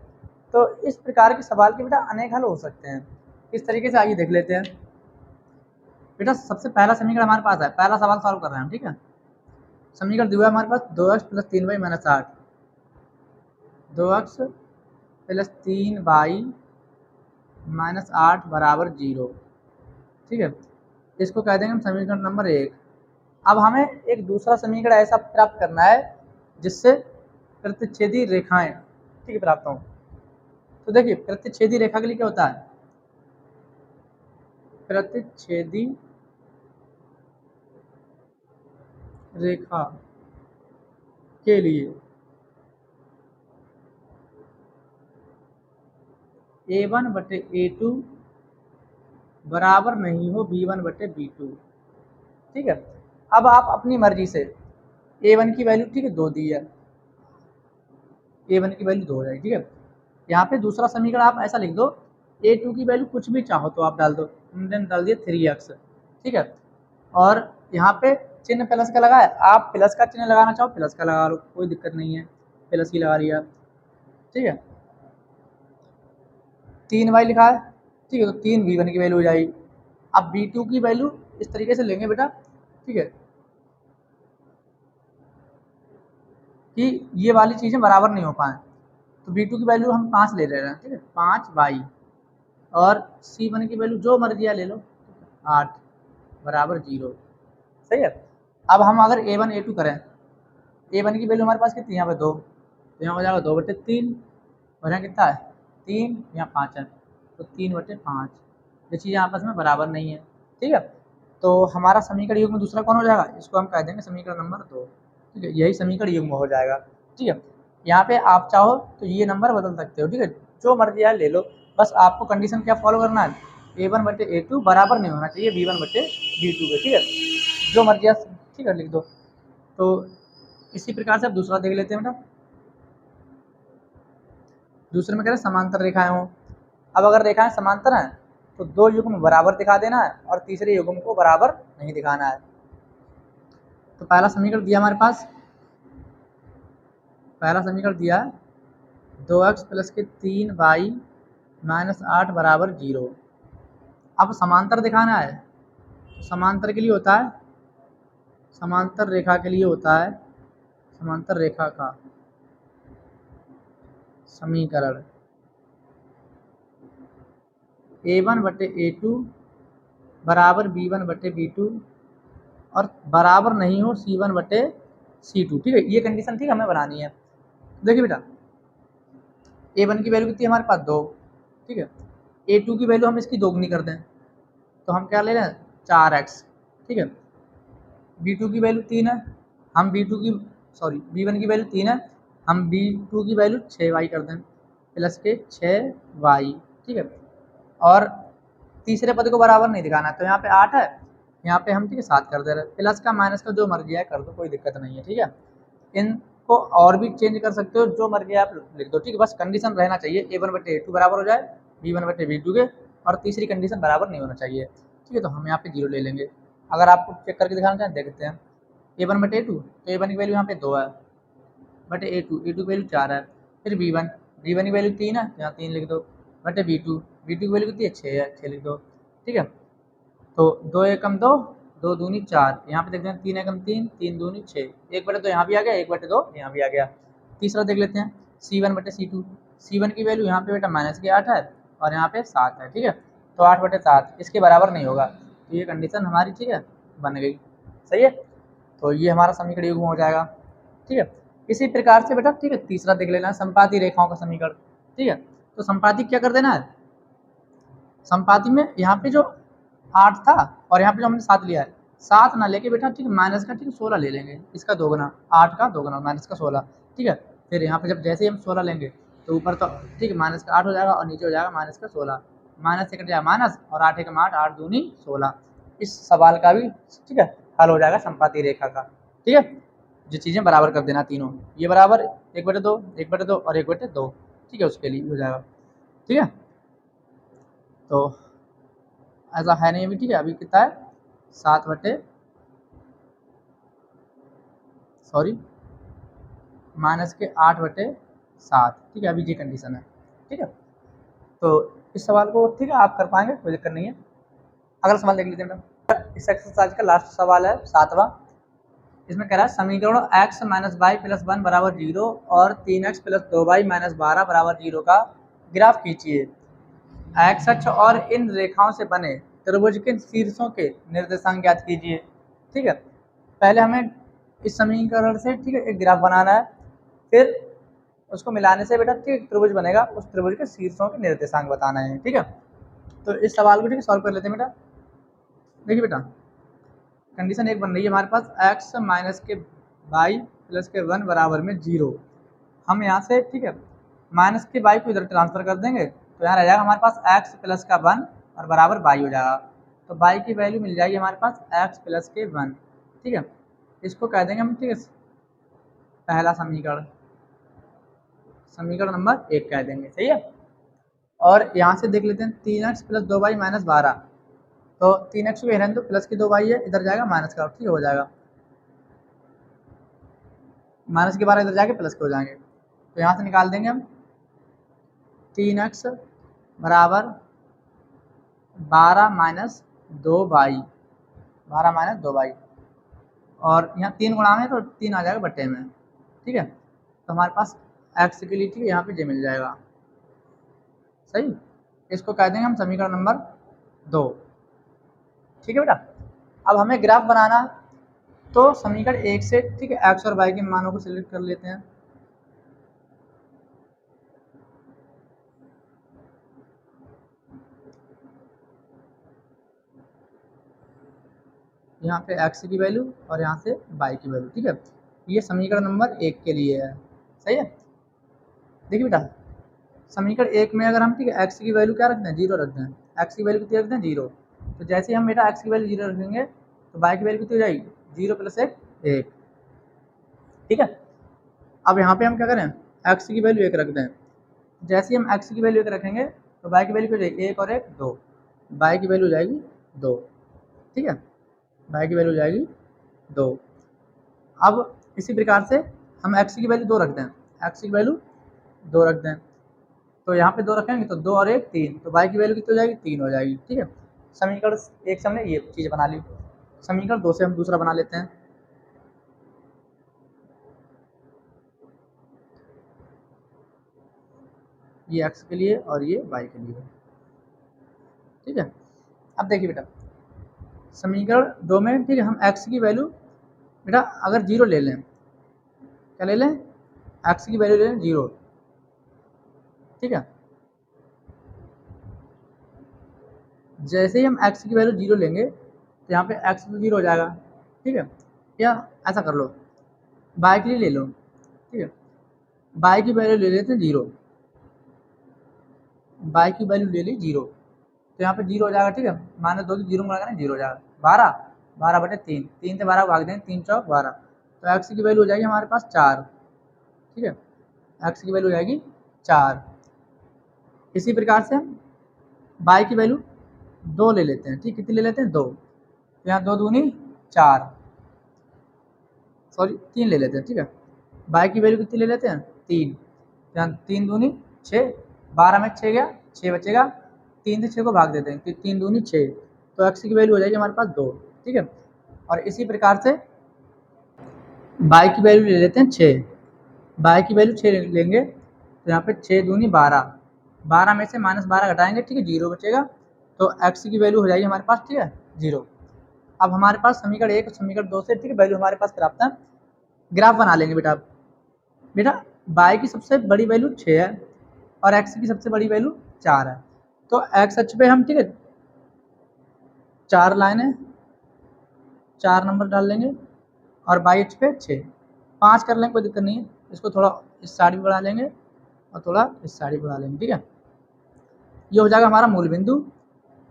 तो इस प्रकार के सवाल के बेटा अनेक हल हो सकते हैं। इस तरीके से आइए देख लेते हैं बेटा। सबसे पहला समीकरण हमारे पास है, पहला सवाल सॉल्व कर रहे हैं हम, ठीक है। समीकरण दिया है हमारे पास 2x plus 3y minus 8, 2x plus 3y minus 8 बराबर 0, ठीक है। इसको कह देंगे हम समीकरण नंबर 1। अब हमें एक दूसरा समीकरण ऐसा प्राप्त करना है जिससे प्रतिच्छेदी रेखाएं, ठीक है, प्राप्त हों। तो देखिए प्रतिच्छेदी रेखा के लिए क्या होता है, प्रतिच्छेदी रेखा के लिए a1 बटे a2 बराबर नहीं हो b1 बटे b2, ठीक है। अब आप अपनी मर्जी से a1 की वैल्यू, ठीक है 2 दी है, a1 की वैल्यू 2 हो जाएगी, ठीक है। यहाँ पे दूसरा समीकरण आप ऐसा लिख दो, a2 की वैल्यू कुछ भी चाहो तो आप डाल दो, हमने डाल दिया 3x, ठीक है। और यहाँ पे चिन्ह प्लस का लगा है, आप प्लस का चिन्ह लगाना चाहो प्लस का लगा लो, कोई दिक्कत नहीं है, प्लस ही लगा लिया, ठीक है। 3y लिखा है, ठीक है, तो 3 v1 की वैल्यू हो जाएगी। अब b2 की वैल्यू इस तरीके से लेंगे बेटा, ठीक है, कि ये वाली चीज़ें बराबर नहीं हो पाए, तो b2 की वैल्यू हम 5 ले रहे हैं, ठीक है 5y, और c1 की वैल्यू जो मर्जी है ले लो 8 बराबर 0, सही है। अब हम अगर a1 a2 करें, a1 की वैल्यू हमारे पास कितनी है यहाँ पे 2, तो यहाँ हो जाएगा 2 बटे 3, और यहाँ कितना है 3, यहाँ 5 है, तो 3 बटे 5, ये चीज़ें आपस में बराबर नहीं है, ठीक है। तो हमारा समीकरण युग्म दूसरा कौन हो जाएगा, इसको हम कह देंगे समीकरण नंबर 2, ठीक है, यही समीकरण युग्म हो जाएगा, ठीक है। यहाँ पे आप चाहो तो ये नंबर बदल सकते हो, ठीक है, जो मर्जी है ले लो, बस आपको कंडीशन क्या फॉलो करना है, a1 बटे a2 बराबर नहीं होना चाहिए b1 बटे b2 के, ठीक है, जो मर्जी है, ठीक है लिख दो। तो इसी प्रकार से आप दूसरा देख लेते हैं बेटा। दूसरे में कह रहे हैं समांतर रेखाएं हों। अब अगर रेखाएं समांतर हैं तो दो युग्म बराबर दिखा देना है और तीसरे युग्म को बराबर नहीं दिखाना है। तो पहला समीकरण दिया हमारे पास, पहला समीकरण दिया है 2x प्लस के 3y माइनस 8 बराबर 0। अब समांतर दिखाना है, समांतर के लिए होता है, समांतर रेखा के लिए होता है समांतर रेखा का समीकरण a1/a2 बराबर b1/b2 और बराबर नहीं हो c1/c2। ठीक है, ये कंडीशन ठीक हमें बनानी है। देखिए बेटा, a1 की वैल्यू कितनी है हमारे पास 2, ठीक है। a2 की वैल्यू हम इसकी दोगुनी कर दें तो हम क्या ले रहे हैं 4x, ठीक है। b2 की वैल्यू 3 है, हम b1 की वैल्यू 3 है, हम b2 की वैल्यू 6y कर दें प्लस के 6y, ठीक है। और तीसरे पद को बराबर नहीं दिखाना है तो यहाँ पे 8 है, यहाँ पे हम ठीक है 7 कर दे रहे हैं। प्लस का माइनस का जो मर्जी है कर दो, कोई दिक्कत नहीं है, ठीक है। इनको और भी चेंज कर सकते हो, जो मर्जी आप लिख दो, ठीक है। बस कंडीशन रहना चाहिए a1/a2 बराबर हो जाए b1/b2 के, और तीसरी कंडीशन बराबर नहीं होना चाहिए, ठीक है। तो हम यहाँ पे 0 ले लेंगे। अगर आपको चेक करके दिखाना चाहें देखते हैं a1/a2, तो a1 की वैल्यू यहाँ पे 2 है बटे a2 की वैल्यू 4 है। फिर b1 की वैल्यू 3 है, यहाँ 3 लिख दो बटे b2 की वैल्यू कितनी है 6 है, 6 लिख दो, ठीक है। तो 2 एकम 2, 2 दूनी 4, यहाँ पे देखते हैं 3 एकम 3, 3 दूनी 6, 1/2 यहाँ भी आ गया, 1/2 यहाँ भी आ गया। तीसरा देख लेते हैं c1/c2, c1 की वैल्यू यहाँ पे बेटा माइनस के 8 है और यहाँ पे 7 है, ठीक है। तो 8/7 इसके बराबर नहीं होगा, तो ये कंडीशन हमारी ठीक है बन गई, सही है। तो ये हमारा समीकरण युग्म हो जाएगा, ठीक है। इसी प्रकार से बेटा ठीक है तीसरा देख लेना है संपाती रेखाओं का समीकरण, ठीक है। तो संपाती क्या कर देना है, संपाती में यहाँ पे जो 8 था और यहाँ पे जो हमने 7 लिया है, 7 ना लेके बेटा ठीक है माइनस का ठीक है 16 ले लेंगे, इसका दोगुना 8 का दोगुना माइनस का 16, ठीक है। फिर यहाँ पे जब जैसे ही हम 16 लेंगे तो ऊपर तो ठीक है माइनस का 8 हो जाएगा और नीचे हो जाएगा माइनस का 16, माइनस से कट जाएगा माइनस और 8 एकम 8, 8 दूनी 16। इस सवाल का भी ठीक है हल हो जाएगा संपाती रेखा का, ठीक है। जो चीज़ें बराबर कर देना तीनों, ये बराबर 1/2, 1/2 और 1/2, ठीक है, उसके लिए हो जाएगा, ठीक है। तो ऐसा है नहीं अभी, ठीक है। अभी कितना है 7 बटे माइनस के 8/7, ठीक है। अभी ये कंडीशन है, ठीक है। तो इस सवाल को ठीक है आप कर पाएंगे, कोई दिक्कत नहीं है। अगला सवाल देख लीजिए मैडम, इस एक्सरसाइज का लास्ट सवाल है 7वां। इसमें कह रहा है समीकरणों x माइनस वाई प्लस 1 बराबर 0 और 3x प्लस 2y माइनस 12 बराबर 0 का ग्राफ खींचिए। एक्स अक्ष और इन रेखाओं से बने त्रिभुज के शीर्षों के निर्देशांक ज्ञात कीजिए, ठीक है। पहले हमें इस समीकरण से ठीक है एक ग्राफ बनाना है, फिर उसको मिलाने से बेटा ठीक त्रिभुज बनेगा, उस त्रिभुज के शीर्षों के निर्देशांक बताना है, ठीक है। तो इस सवाल को ठीक है सॉल्व कर लेते हैं बेटा। देखिए बेटा कंडीशन एक बन रही है हमारे पास x माइनस के वाई प्लस के 1 बराबर में 0। हम यहाँ से ठीक है माइनस के वाई को इधर ट्रांसफर कर देंगे तो यहाँ रह जाएगा हमारे पास x प्लस का 1 और बराबर वाई हो जाएगा। तो वाई की वैल्यू मिल जाएगी हमारे पास x प्लस के 1, ठीक है। इसको कह देंगे हम ठीक है पहला समीकरण, समीकरण नंबर 1 कह देंगे, सही है। और यहाँ से देख लेते हैं 3x प्लस 2y माइनस 12, तो 3x को रहने दो, प्लस की 2y है, इधर जाएगा माइनस का, ठीक हो जाएगा माइनस के 12 इधर जाके प्लस के हो जाएंगे। तो यहाँ से निकाल देंगे हम 3x बराबर 12 माइनस 2y, 12 माइनस 2y, और यहाँ 3 गुणा में तो 3 आ जाएगा बट्टे में, ठीक है। तो हमारे पास x के लिए ठीक है यहाँ पे j मिल जाएगा, सही। इसको कह देंगे हम समीकरण नंबर 2, ठीक है बेटा। अब हमें ग्राफ बनाना, तो समीकरण 1 से ठीक है x और y के मानों को सिलेक्ट कर लेते हैं। यहाँ पे x की वैल्यू और यहाँ से y की वैल्यू, ठीक है। ये समीकरण नंबर 1 के लिए है, सही है। देखिए बेटा समीकरण 1 में अगर हम ठीक है x की वैल्यू क्या रखते हैं 0 रखते हैं, x की वैल्यू कितनी रखते हैं 0। तो जैसे ही हम बेटा x की वैल्यू 0 रखेंगे तो y की वैल्यू कितनी हो जाएगी 0 प्लस 1, 1, ठीक है। अब यहाँ पे हम क्या करें x की वैल्यू 1 रखते हैं, जैसे ही हम x की वैल्यू 1 रखेंगे तो y की वैल्यू क्या हो जाएगी 1 और 1 2, y की वैल्यू हो जाएगी 2, ठीक है, y की वैल्यू हो जाएगी 2। अब इसी प्रकार से हम x की वैल्यू 2 रखते हैं, x की वैल्यू 2 रख दें, तो यहाँ पे 2 रखेंगे तो 2 और 1 3, तो y की वैल्यू कितनी हो जाएगी 3 हो जाएगी। ठीक है, समीकरण 1 से हमने ये चीज़ बना ली। समीकरण 2 से हम दूसरा बना लेते हैं। ये x के लिए और ये y के लिए। ठीक है, अब देखिए बेटा, समीकरण 2 में ठीक है हम x की वैल्यू बेटा अगर 0 ले लें, क्या ले लें, x की वैल्यू ले लें 0। ठीक है, जैसे ही हम x की वैल्यू 0 लेंगे तो यहाँ पे x तो 0 हो जाएगा। ठीक है, या ऐसा कर लो, y के लिए ले लो। ठीक है, y की वैल्यू ले लेते हैं 0, y की वैल्यू ले ली 0, तो यहाँ पे 0 हो जाएगा। ठीक है, -2 की 0 में लगाना 0 हो जाएगा। 12/3, 3 से 12 भाग दें, 3 चौक 12, तो x की वैल्यू हो जाएगी हमारे पास 4। ठीक है, x की वैल्यू हो जाएगी 4। इसी प्रकार से हम y की वैल्यू 2 ले लेते हैं। ठीक, कितनी ले लेते हैं 2, तो यहाँ 2 दूनी 4, सॉरी 3 ले लेते हैं। ठीक है, y की वैल्यू कितनी ले लेते हैं 3, तो यहाँ 3 दूनी 6, 12 में 6 गया, 6 बचेगा, 3 से 6 को भाग देते हैं, तो 3 दूनी 6, तो x की वैल्यू हो जाएगी हमारे पास 2। ठीक है, और इसी प्रकार से y की वैल्यू ले लेते हैं 6, y की वैल्यू 6 लेंगे, तो यहाँ पे 6 दूनी 12, 12 में से -12 घटाएंगे, ठीक है 0 बचेगा, तो x की वैल्यू हो जाएगी हमारे पास, ठीक है 0। अब हमारे पास समीकरण 1 और समीकरण 2 से ठीक है वैल्यू हमारे पास प्राप्त है। ग्राफ बना लेंगे बेटा। बेटा y की सबसे बड़ी वैल्यू 6 है और x की सबसे बड़ी वैल्यू 4 है, तो x अक्ष पे हम ठीक है 4 लाइनें 4 नंबर डाल लेंगे और y अक्ष पे 6, 5 कर लेंगे, कोई दिक्कत नहीं है। इसको थोड़ा इस साइड भी बढ़ा लेंगे और थोड़ा इस साइड भी बढ़ा लेंगे। ठीक है, ये हो जाएगा हमारा मूल बिंदु।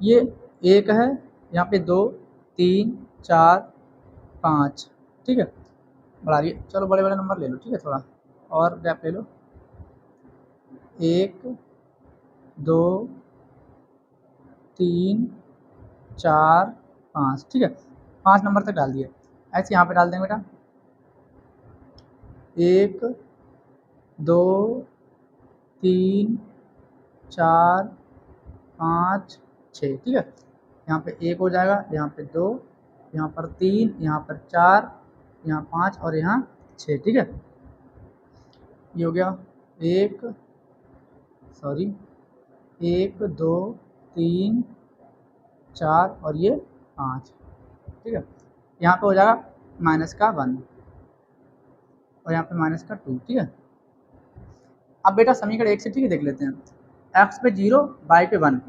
ये 1 है, यहाँ पे 2 3 4 5। ठीक है, बढ़ा लिए, चलो बड़े बड़े नंबर ले लो। ठीक है, थोड़ा और गैप ले लो, 1 2 3 4 5। ठीक है, 5 नंबर तक डाल दिए। ऐसे यहाँ पे डाल देंगे बेटा, 1 2 3 4 5 6। ठीक है, यहाँ पे 1 हो जाएगा, यहाँ पे 2, यहाँ पर 3, यहाँ पर 4, यहाँ 5 और यहाँ 6। ठीक है, ये हो गया 1 2 3 4 और ये 5। ठीक है, यहाँ पे हो जाएगा -1 और यहाँ पे -2। ठीक है, अब बेटा समीकरण 1 से ठीक है देख लेते हैं, x पे 0 y पे 1,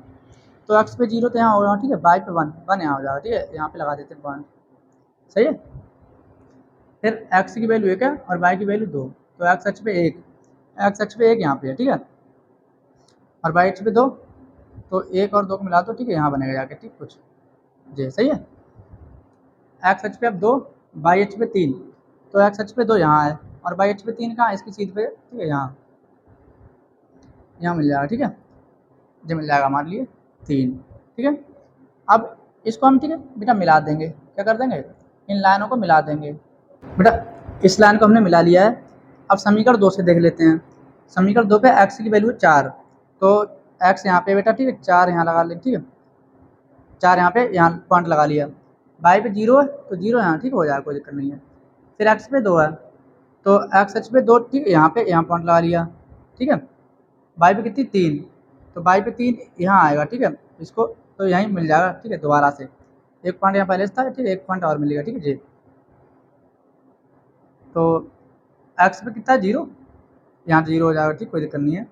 तो x पे 0 तो यहाँ होगा, ठीक है y पे 1 यहाँ हो जाएगा। ठीक है, यहाँ पे लगा देते हैं पॉइंट, सही है। फिर x की वैल्यू 1 है और y की वैल्यू 2, तो x अक्ष पे 1, x अक्ष पे 1 यहाँ पे है। ठीक है, और y अक्ष पे 2, तो 1 और 2 को मिला दो, ठीक है यहाँ बनेगा जाके, ठीक कुछ जी सही है। x अक्ष पे अब 2, y अक्ष पे 3, तो x अक्ष पे 2 यहाँ है और y अक्ष पे 3 कहाँ है, इसकी सीध पे, ठीक है यहाँ मिल जाएगा। ठीक है, जो मिल जाएगा हमारे लिए 3। ठीक है, अब इसको हम ठीक है बेटा मिला देंगे, क्या कर देंगे, इन लाइनों को मिला देंगे। बेटा इस लाइन को हमने मिला लिया है। अब समीकरण 2 से देख लेते हैं। समीकरण 2 पे x की वैल्यू 4, तो x यहाँ पे बेटा ठीक है 4 यहाँ लगा लें। ठीक है, 4 यहाँ पे यहाँ पॉइंट लगा लिया। y पे 0 है तो 0 यहाँ ठीक हो जाएगा, कोई दिक्कत नहीं है। फिर x पे 2 है, तो x अक्ष पे 2, ठीक है यहाँ पे यहाँ पॉइंट लगा लिया। ठीक है, y पे कितनी 3, तो y पे 3 यहाँ आएगा। ठीक है, इसको तो यहीं मिल जाएगा। ठीक है, दोबारा से एक पॉइंट यहाँ पहले से था, ठीक है एक पॉइंट और मिलेगा। ठीक है जी, तो x पे कितना 0, यहाँ 0 हो जाएगा। ठीक, कोई दिक्कत नहीं है।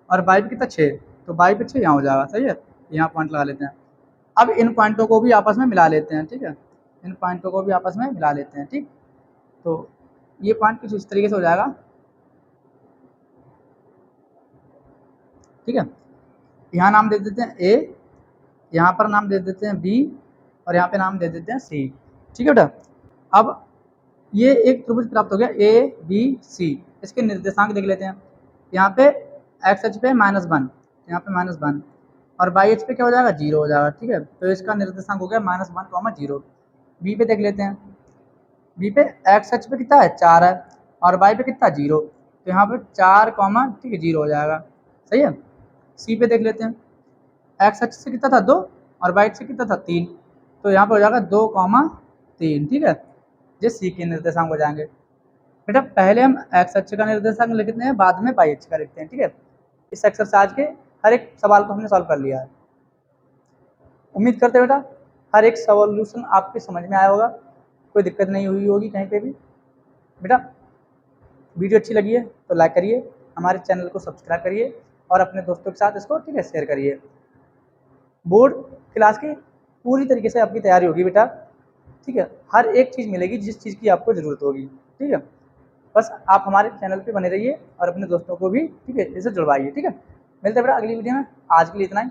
और y पे कितना 6, तो y पे 6 यहाँ हो जाएगा। सही है, यहाँ पॉइंट लगा लेते हैं। अब इन पॉइंटों को भी आपस में मिला लेते हैं। ठीक है, इन पॉइंटों को भी आपस में मिला लेते हैं। ठीक, तो ये पॉइंट कुछ इस तरीके से हो जाएगा। ठीक है, यहाँ नाम दे देते हैं a, यहाँ पर नाम दे देते हैं b और यहाँ पे नाम दे देते हैं c। ठीक है बेटा, अब ये एक त्रिभुज प्राप्त हो गया a b c। इसके निर्देशांक देख लेते हैं। यहाँ पे x अक्ष पे -1, यहाँ पे -1 और y अक्ष पे क्या हो जाएगा 0 हो जाएगा। ठीक है, तो इसका निर्देशांक हो गया -1, 0। b पे देख लेते हैं। b पे x अक्ष पे कितना है 4 है और y पे कितना 0, तो यहाँ पर 4 कॉमा ठीक है 0 हो जाएगा। सही है। सी पे देख लेते हैं, एक्स एक्स से कितना था 2 और वाई से कितना था 3, तो यहाँ पर हो जाएगा 2 कॉमा 3। ठीक है, ये सी के निर्देशांक हो जाएंगे। बेटा पहले हम एक्स अक्ष का निर्देशांक लिखते हैं, बाद में वाई अक्ष का लिखते हैं। ठीक है, इस एक्सरसाइज के हर एक सवाल को हमने सॉल्व कर लिया है। उम्मीद करते हैं बेटा हर एक सॉल्यूशन आपके समझ में आया होगा, कोई दिक्कत नहीं हुई होगी कहीं पे भी। बेटा वीडियो अच्छी लगी है तो लाइक करिए, हमारे चैनल को सब्सक्राइब करिए और अपने दोस्तों के साथ इसको ठीक है शेयर करिए। बोर्ड क्लास की पूरी तरीके से आपकी तैयारी होगी बेटा। ठीक है, हर एक चीज़ मिलेगी जिस चीज़ की आपको ज़रूरत होगी। ठीक है, बस आप हमारे चैनल पे बने रहिए और अपने दोस्तों को भी ठीक है इसे जुड़वाइए। ठीक है, मिलते हैं बेटा अगली वीडियो में। आज के लिए इतना ही।